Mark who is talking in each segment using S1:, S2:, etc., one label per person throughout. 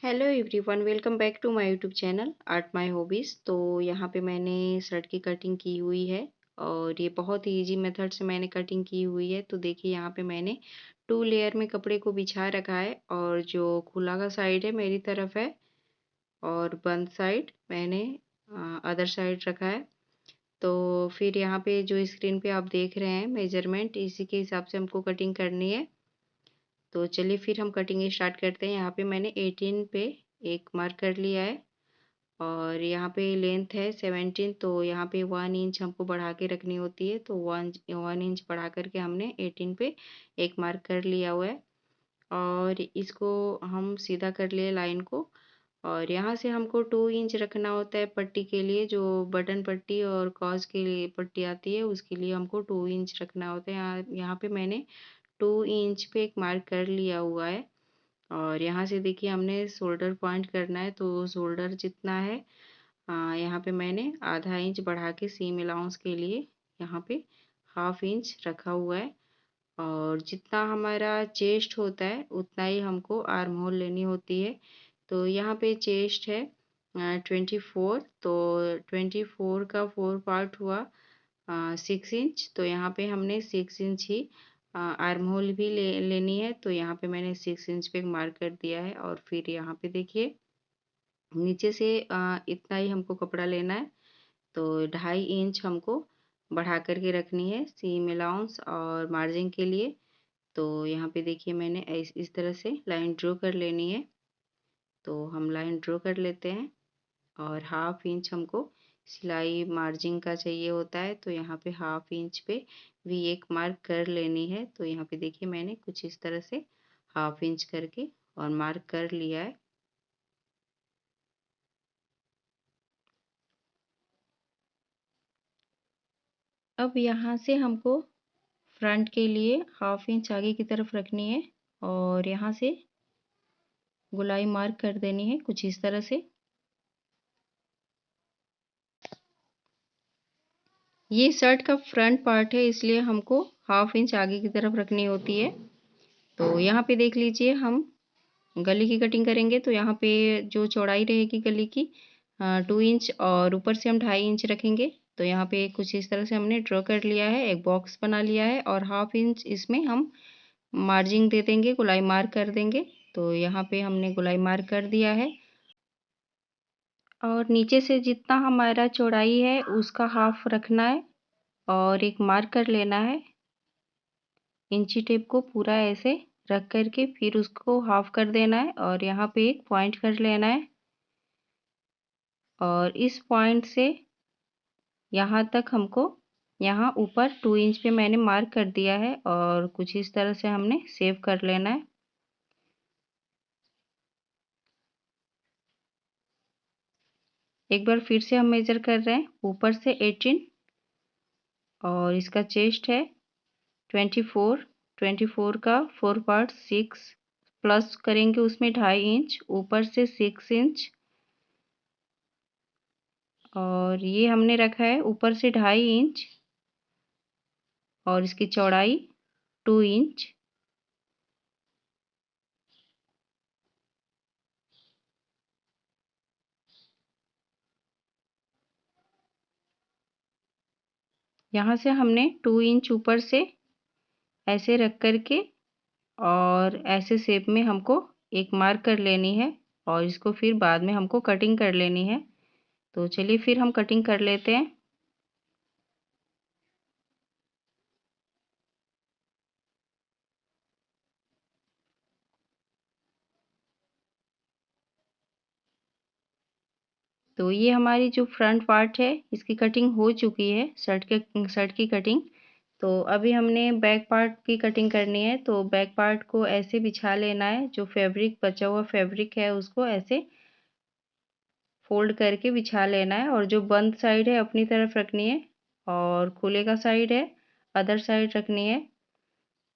S1: Hello everyone, welcome back to my YouTube channel art my hobbies. तो यहाँ पे मैंने शर्ट की कटिंग की हुई है और ये बहुत ही इजी मेथड से मैंने कटिंग की हुई है। तो देखिए यहाँ पे मैंने 2 लेयर में कपड़े को बिछा रखा है और जो खुला का साइड है मेरी तरफ है और बंद साइड मैंने अदर साइड रखा है। तो फिर यहाँ पे जो स्क्रीन पे आप देख रहे हैं मेजरमेंट, इसी के हिसाब से हमको कटिंग करनी है। तो चलिए फिर हम कटिंग स्टार्ट करते हैं। यहाँ पे मैंने 18 पे एक मार्क कर लिया है और यहाँ पे लेंथ है 17। तो यहाँ पे 1 इंच हमको बढ़ा के रखनी होती है। तो 1 इंच बढ़ा करके हमने 18 पे एक मार्क कर लिया हुआ है और इसको हम सीधा कर लिए लाइन को। और यहाँ से हमको 2 इंच रखना होता है पट्टी के लिए, जो बटन पट्टी और कॉज के लिए पट्टी आती है उसके लिए हमको 2 इंच रखना होता है। यहाँ पे मैंने 2 इंच पे एक मार्क कर लिया हुआ है और यहाँ से देखिए हमने शोल्डर पॉइंट करना है। तो शोल्डर जितना है यहाँ पे मैंने आधा इंच बढ़ा के सीम अलाउंस के लिए यहाँ पे हाफ इंच रखा हुआ है। और जितना हमारा चेस्ट होता है उतना ही हमको आर्म होल लेनी होती है। तो यहाँ पे चेस्ट है 24। तो 24 का 4 पार्ट हुआ 6 इंच। तो यहाँ पे हमने 6 इंच ही आर्म होल भी लेनी है। तो यहाँ पे मैंने 6 इंच पे मार्क कर दिया है और फिर यहाँ पे देखिए नीचे से इतना ही हमको कपड़ा लेना है। तो 2.5 इंच हमको बढ़ा करके रखनी है सीम अलाउंस और मार्जिन के लिए। तो यहाँ पे देखिए मैंने इस तरह से लाइन ड्रॉ कर लेनी है। तो हम लाइन ड्रॉ कर लेते हैं और हाफ इंच हमको सिलाई मार्जिन का चाहिए होता है। तो यहाँ पे हाफ इंच पे भी एक मार्क कर लेनी है। तो यहाँ पे देखिए मैंने कुछ इस तरह से हाफ इंच करके और मार्क कर लिया है। अब यहाँ से हमको फ्रंट के लिए हाफ इंच आगे की तरफ रखनी है और यहाँ से गोलाई मार्क कर देनी है कुछ इस तरह से। ये शर्ट का फ्रंट पार्ट है इसलिए हमको हाफ इंच आगे की तरफ रखनी होती है। तो यहाँ पे देख लीजिए हम गले की कटिंग करेंगे। तो यहाँ पे जो चौड़ाई रहेगी गले की 2 इंच और ऊपर से हम 2.5 इंच रखेंगे। तो यहाँ पे कुछ इस तरह से हमने ड्रॉ कर लिया है, एक बॉक्स बना लिया है और हाफ इंच इसमें हम मार्जिन दे देंगे, गोलाई मार्क कर देंगे। तो यहाँ पे हमने गोलाई मार्क कर दिया है और नीचे से जितना हमारा चौड़ाई है उसका हाफ रखना है और एक मार्क कर लेना है। इंची टेप को पूरा ऐसे रख करके फिर उसको हाफ कर देना है और यहाँ पे एक पॉइंट कर लेना है और इस पॉइंट से यहाँ तक हमको, यहाँ ऊपर 2 इंच पे मैंने मार्क कर दिया है और कुछ इस तरह से हमने सेव कर लेना है। एक बार फिर से हम मेजर कर रहे हैं। ऊपर से 18 और इसका चेस्ट है 24। 24 का 4 पार्ट 6 प्लस करेंगे उसमें 2.5 इंच, ऊपर से 6 इंच और ये हमने रखा है ऊपर से 2.5 इंच और इसकी चौड़ाई 2 इंच। यहाँ से हमने 2 इंच ऊपर से ऐसे रख करके और ऐसे शेप में हमको एक मार्क कर लेनी है और इसको फिर बाद में हमको कटिंग कर लेनी है। तो चलिए फिर हम कटिंग कर लेते हैं। तो ये हमारी जो फ्रंट पार्ट है इसकी कटिंग हो चुकी है, शर्ट की कटिंग। तो अभी हमने बैक पार्ट की कटिंग करनी है। तो बैक पार्ट को ऐसे बिछा लेना है, जो फैब्रिक बचा हुआ फैब्रिक है उसको ऐसे फोल्ड करके बिछा लेना है और जो बंद साइड है अपनी तरफ रखनी है और खुले का साइड है अदर साइड रखनी है।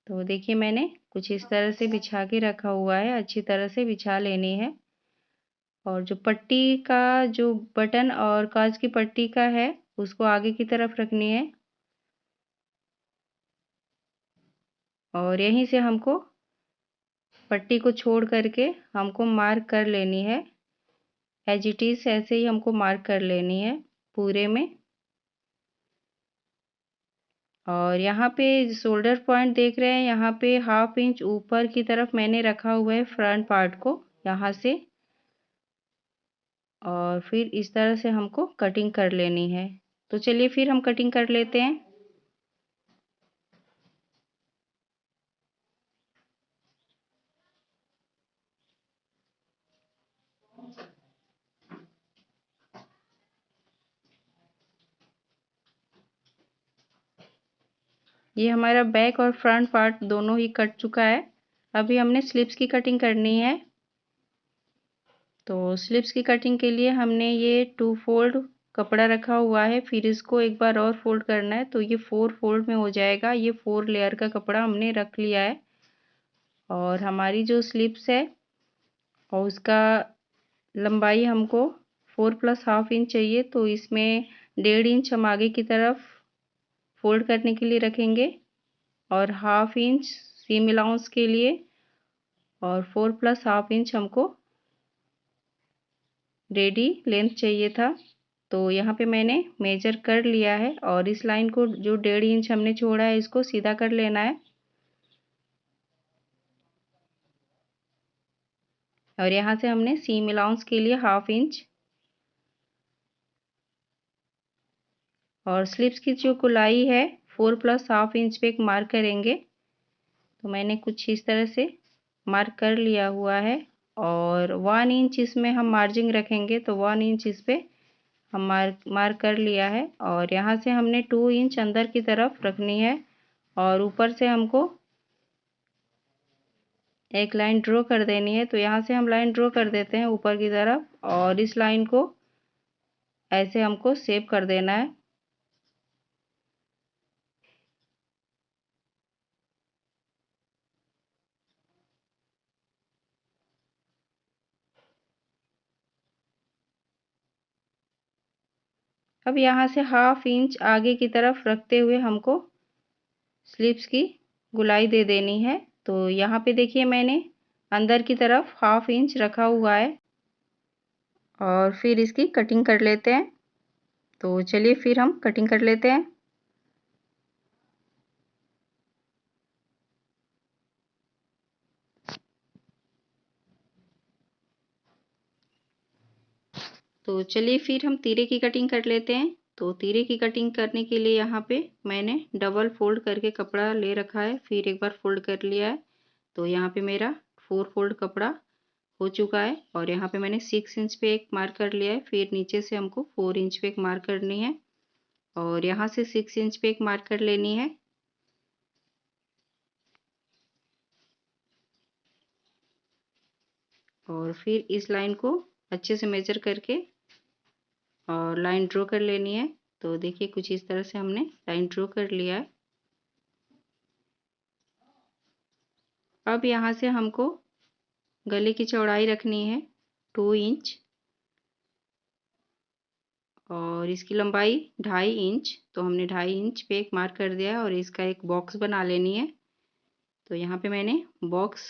S1: तो देखिए मैंने कुछ इस तरह से बिछा के रखा हुआ है, अच्छी तरह से बिछा लेनी है। और जो पट्टी का जो बटन और काज की पट्टी का है उसको आगे की तरफ रखनी है और यहीं से हमको पट्टी को छोड़ करके हमको मार्क कर लेनी है। एज इट इज़ ऐसे ही हमको मार्क कर लेनी है पूरे में। और यहाँ पे शोल्डर पॉइंट देख रहे हैं, यहाँ पे 1/2 इंच ऊपर की तरफ मैंने रखा हुआ है फ्रंट पार्ट को यहाँ से। और फिर इस तरह से हमको कटिंग कर लेनी है। तो चलिए फिर हम कटिंग कर लेते हैं। ये हमारा बैक और फ्रंट पार्ट दोनों ही कट चुका है। अभी हमने स्लिप्स की कटिंग करनी है। तो स्लिप्स की कटिंग के लिए हमने ये 2 फोल्ड कपड़ा रखा हुआ है, फिर इसको एक बार और फोल्ड करना है, तो ये 4 फोल्ड में हो जाएगा। ये 4 लेयर का कपड़ा हमने रख लिया है। और हमारी जो स्लिप्स है और उसका लंबाई हमको 4 + ½ इंच चाहिए, तो इसमें 1.5 इंच हम आगे की तरफ फोल्ड करने के लिए रखेंगे और 1/2 इंच सीम अलाउंस के लिए और 4 + ½ इंच हमको रेडी लेंथ चाहिए था। तो यहाँ पे मैंने मेजर कर लिया है और इस लाइन को जो 1.5 इंच हमने छोड़ा है इसको सीधा कर लेना है। और यहाँ से हमने सीम अलाउंस के लिए 1/2 इंच और स्लिप्स की जो गोलाई है 4 + ½ इंच पे एक मार्क करेंगे। तो मैंने कुछ इस तरह से मार्क कर लिया हुआ है और 1 इंच इसमें हम मार्जिन रखेंगे, तो 1 इंच इस पे हम मार्क कर लिया है। और यहाँ से हमने 2 इंच अंदर की तरफ रखनी है और ऊपर से हमको एक लाइन ड्रॉ कर देनी है। तो यहाँ से हम लाइन ड्रॉ कर देते हैं ऊपर की तरफ और इस लाइन को ऐसे हमको शेप कर देना है। अब यहाँ से 1/2 इंच आगे की तरफ रखते हुए हमको स्लिप्स की गोलाई दे देनी है। तो यहाँ पे देखिए मैंने अंदर की तरफ 1/2 इंच रखा हुआ है और फिर इसकी कटिंग कर लेते हैं। तो चलिए फिर हम कटिंग कर लेते हैं। तो चलिए फिर हम तीरे की कटिंग कर लेते हैं। तो तीरे की कटिंग करने के लिए यहाँ पे मैंने डबल फोल्ड करके कपड़ा ले रखा है, फिर एक बार फोल्ड कर लिया है। तो यहाँ पे मेरा 4 फोल्ड कपड़ा हो चुका है और यहाँ पे मैंने 6 इंच पे एक मार्क कर लिया है। फिर नीचे से हमको 4 इंच पे एक मार्क करनी है और यहाँ से 6 इंच पे एक मार्क कर लेनी है। और फिर इस लाइन को अच्छे से मेजर करके और लाइन ड्रॉ कर लेनी है। तो देखिए कुछ इस तरह से हमने लाइन ड्रॉ कर लिया है। अब यहाँ से हमको गले की चौड़ाई रखनी है 2 इंच और इसकी लंबाई 2.5 इंच। तो हमने 2.5 इंच पे एक मार्क कर दिया है और इसका एक बॉक्स बना लेनी है। तो यहाँ पे मैंने बॉक्स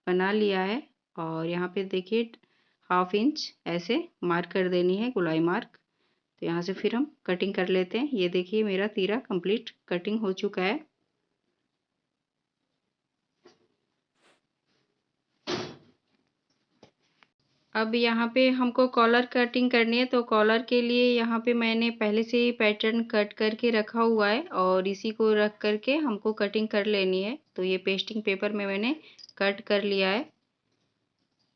S1: बना लिया है और यहाँ पे देखिए 1/2 इंच ऐसे मार्क कर देनी है, गोलाई मार्क। तो यहाँ से फिर हम कटिंग कर लेते हैं। ये देखिए मेरा तीरा कंप्लीट कटिंग हो चुका है। अब यहाँ पे हमको कॉलर कटिंग करनी है। तो कॉलर के लिए यहाँ पे मैंने पहले से ही पैटर्न कट करके रखा हुआ है और इसी को रख करके हमको कटिंग कर लेनी है। तो ये पेस्टिंग पेपर में मैंने कट कर लिया है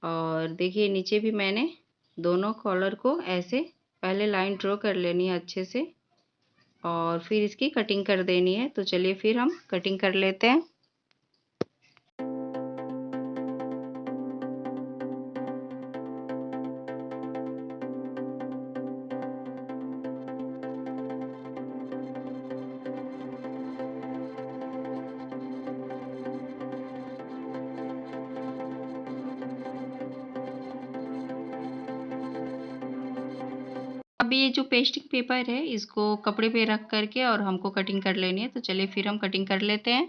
S1: और देखिए नीचे भी मैंने दोनों कॉलर को ऐसे पहले लाइन ड्रॉ कर लेनी है अच्छे से और फिर इसकी कटिंग कर देनी है। तो चलिए फिर हम कटिंग कर लेते हैं। अब ये जो पेस्टिंग पेपर है इसको कपड़े पे रख करके और हमको कटिंग कर लेनी है। तो चलिए फिर हम कटिंग कर लेते हैं।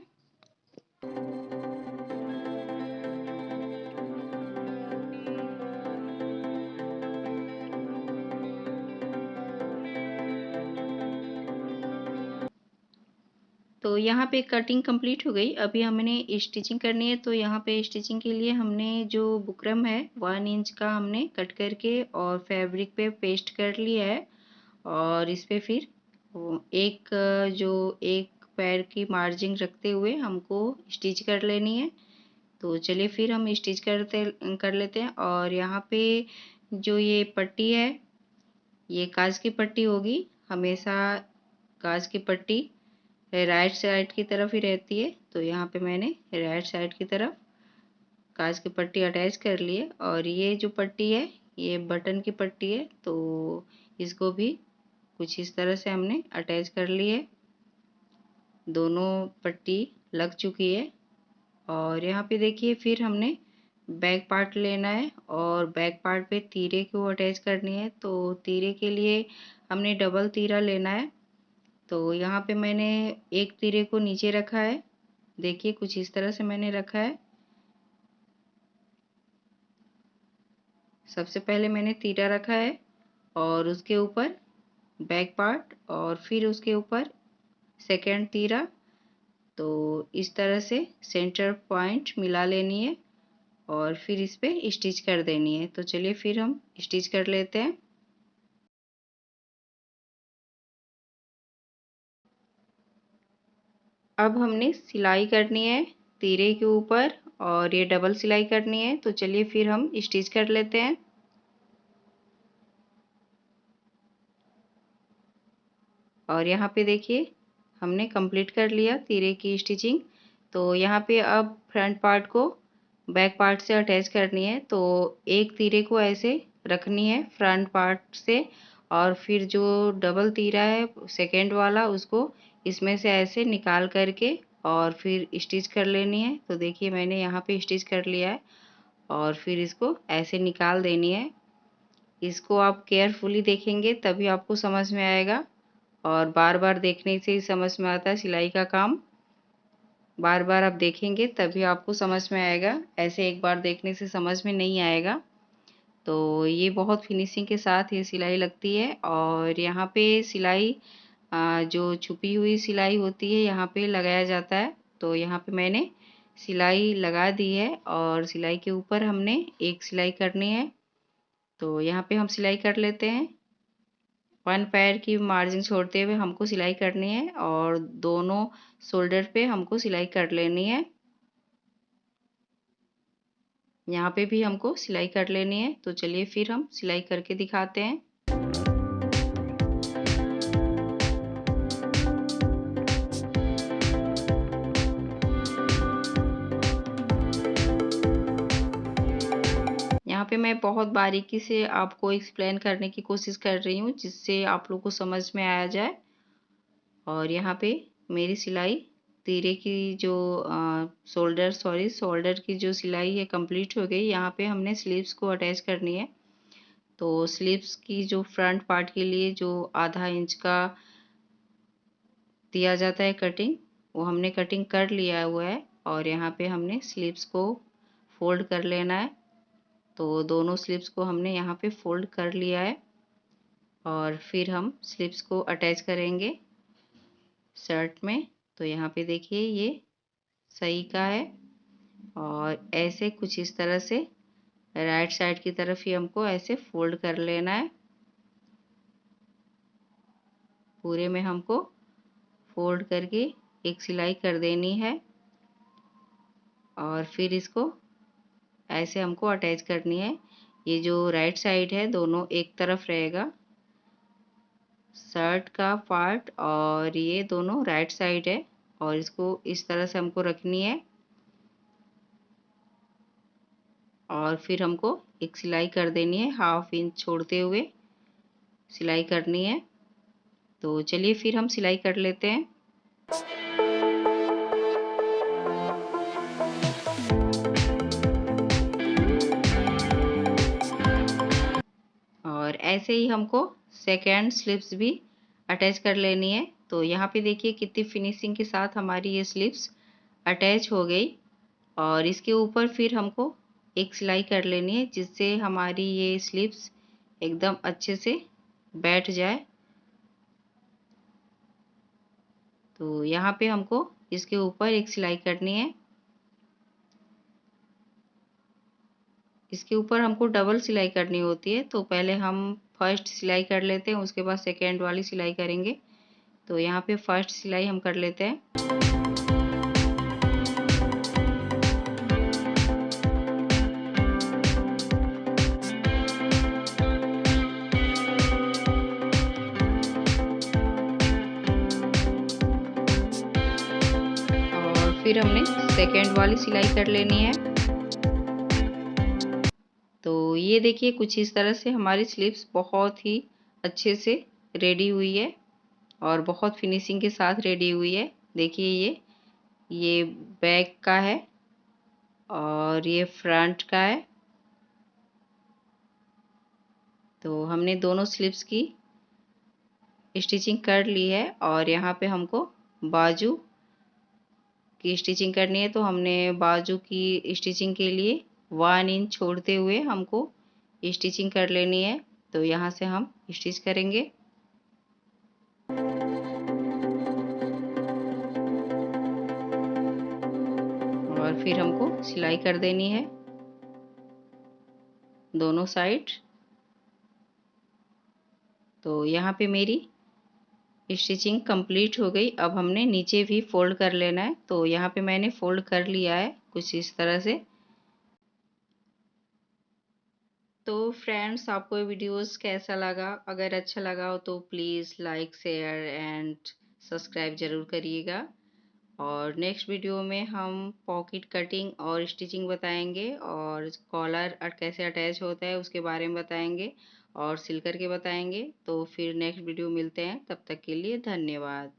S1: तो यहाँ पे कटिंग कंप्लीट हो गई। अभी हमने स्टिचिंग करनी है। तो यहाँ पे स्टिचिंग के लिए हमने जो बुकरम है 1 इंच का हमने कट करके और फैब्रिक पे पेस्ट कर लिया है। और इस पे फिर एक पैर की मार्जिन रखते हुए हमको स्टिच कर लेनी है। तो चलिए फिर हम स्टिच कर लेते हैं। और यहाँ पे जो ये पट्टी है ये काज की पट्टी होगी। हमेशा काज की पट्टी राइट साइड की तरफ ही रहती है। तो यहाँ पे मैंने राइट साइड की तरफ काज की पट्टी अटैच कर ली है। और ये जो पट्टी है ये बटन की पट्टी है। तो इसको भी कुछ इस तरह से हमने अटैच कर ली है। दोनों पट्टी लग चुकी है। और यहाँ पे देखिए फिर हमने बैक पार्ट लेना है और बैक पार्ट पे तीरे को अटैच करनी है। तो तीरे के लिए हमने डबल तीरा लेना है। तो यहाँ पे मैंने एक तीरे को नीचे रखा है। देखिए कुछ इस तरह से मैंने रखा है। सबसे पहले मैंने तीरा रखा है और उसके ऊपर बैक पार्ट और फिर उसके ऊपर सेकंड तीरा। तो इस तरह से सेंटर पॉइंट मिला लेनी है और फिर इस पे स्टिच कर देनी है। तो चलिए फिर हम स्टिच कर लेते हैं। अब हमने सिलाई करनी है तीरे के ऊपर और ये डबल सिलाई करनी है। तो चलिए फिर हम स्टिच कर लेते हैं। और यहाँ पे देखिए हमने कंप्लीट कर लिया तीरे की स्टिचिंग। तो यहाँ पे अब फ्रंट पार्ट को बैक पार्ट से अटैच करनी है। तो एक तीरे को ऐसे रखनी है फ्रंट पार्ट से और फिर जो डबल तीरा है सेकेंड वाला उसको इसमें से ऐसे निकाल करके और फिर स्टिच कर लेनी है। तो देखिए मैंने यहाँ पे स्टिच कर लिया है और फिर इसको ऐसे निकाल देनी है। इसको आप केयरफुली देखेंगे तभी आपको समझ में आएगा और बार बार देखने से ही समझ में आता है सिलाई का काम। बार बार आप देखेंगे तभी आपको समझ में आएगा, ऐसे एक बार देखने से समझ में नहीं आएगा। तो ये बहुत फिनिशिंग के साथ ये सिलाई लगती है। और यहाँ पे सिलाई जो छुपी हुई सिलाई होती है यहाँ पे लगाया जाता है। तो यहाँ पे मैंने सिलाई लगा दी है और सिलाई के ऊपर हमने एक सिलाई करनी है। तो यहाँ पे हम सिलाई कर लेते हैं। 1 पैर की मार्जिन छोड़ते हुए हमको सिलाई करनी है और दोनों शोल्डर पे हमको सिलाई कर लेनी है। यहाँ पे भी हमको सिलाई कर लेनी है। तो चलिए फिर हम सिलाई करके दिखाते हैं। यहाँ पे मैं बहुत बारीकी से आपको एक्सप्लेन करने की कोशिश कर रही हूँ जिससे आप लोग को समझ में आया जाए। और यहाँ पे मेरी सिलाई तीरे की जो शोल्डर की जो सिलाई है कंप्लीट हो गई। यहाँ पे हमने स्लीव्स को अटैच करनी है। तो स्लीव्स की जो फ्रंट पार्ट के लिए जो आधा इंच का दिया जाता है कटिंग, वो हमने कटिंग कर लिया हुआ है। और यहाँ पे हमने स्लीव्स को फोल्ड कर लेना है। तो दोनों स्लीव्स को हमने यहाँ पे फोल्ड कर लिया है और फिर हम स्लीव्स को अटैच करेंगे शर्ट में। तो यहाँ पे देखिए ये सही का है और ऐसे कुछ इस तरह से राइट साइड की तरफ ही हमको ऐसे फोल्ड कर लेना है। पूरे में हमको फोल्ड करके एक सिलाई कर देनी है और फिर इसको ऐसे हमको अटैच करनी है। ये जो राइट साइड है दोनों एक तरफ रहेगा शर्ट का पार्ट और ये दोनों राइट साइड है और इसको इस तरह से हमको रखनी है। और फिर हमको एक सिलाई कर देनी है, 1/2 इंच छोड़ते हुए सिलाई करनी है। तो चलिए फिर हम सिलाई कर लेते हैं। और ऐसे ही हमको सेकेंड स्लिप्स भी अटैच कर लेनी है। तो यहाँ पे देखिए कितनी फिनिशिंग के साथ हमारी ये स्लिप्स अटैच हो गई। और इसके ऊपर फिर हमको एक सिलाई कर लेनी है जिससे हमारी ये स्लिप्स एकदम अच्छे से बैठ जाए। तो यहाँ पे हमको इसके ऊपर एक सिलाई करनी है। इसके ऊपर हमको डबल सिलाई करनी होती है, तो पहले हम फर्स्ट सिलाई कर लेते हैं, उसके बाद सेकेंड वाली सिलाई करेंगे। तो यहाँ पे फर्स्ट सिलाई हम कर लेते हैं। और फिर हमने सेकेंड वाली सिलाई कर लेनी है। तो ये देखिए कुछ इस तरह से हमारी स्लीव्स बहुत ही अच्छे से रेडी हुई है और बहुत फिनिशिंग के साथ रेडी हुई है। देखिए ये बैक का है और ये फ्रंट का है। तो हमने दोनों स्लीव्स की स्टिचिंग कर ली है और यहाँ पे हमको बाजू की स्टिचिंग करनी है। तो हमने बाजू की स्टिचिंग के लिए 1 इंच छोड़ते हुए हमको स्टिचिंग कर लेनी है। तो यहाँ से हम स्टिच करेंगे। और फिर हमको सिलाई कर देनी है दोनों साइड। तो यहाँ पे मेरी स्टिचिंग कंप्लीट हो गई। अब हमने नीचे भी फोल्ड कर लेना है। तो यहाँ पे मैंने फोल्ड कर लिया है कुछ इस तरह से। तो फ्रेंड्स, आपको ये वीडियोस कैसा लगा? अगर अच्छा लगा हो तो please like share and subscribe ज़रूर करिएगा। और नेक्स्ट वीडियो में हम पॉकेट कटिंग और स्टिचिंग बताएंगे और कॉलर कैसे अटैच होता है उसके बारे में बताएंगे और सिल कर के बताएंगे। तो फिर नेक्स्ट वीडियो मिलते हैं, तब तक के लिए धन्यवाद।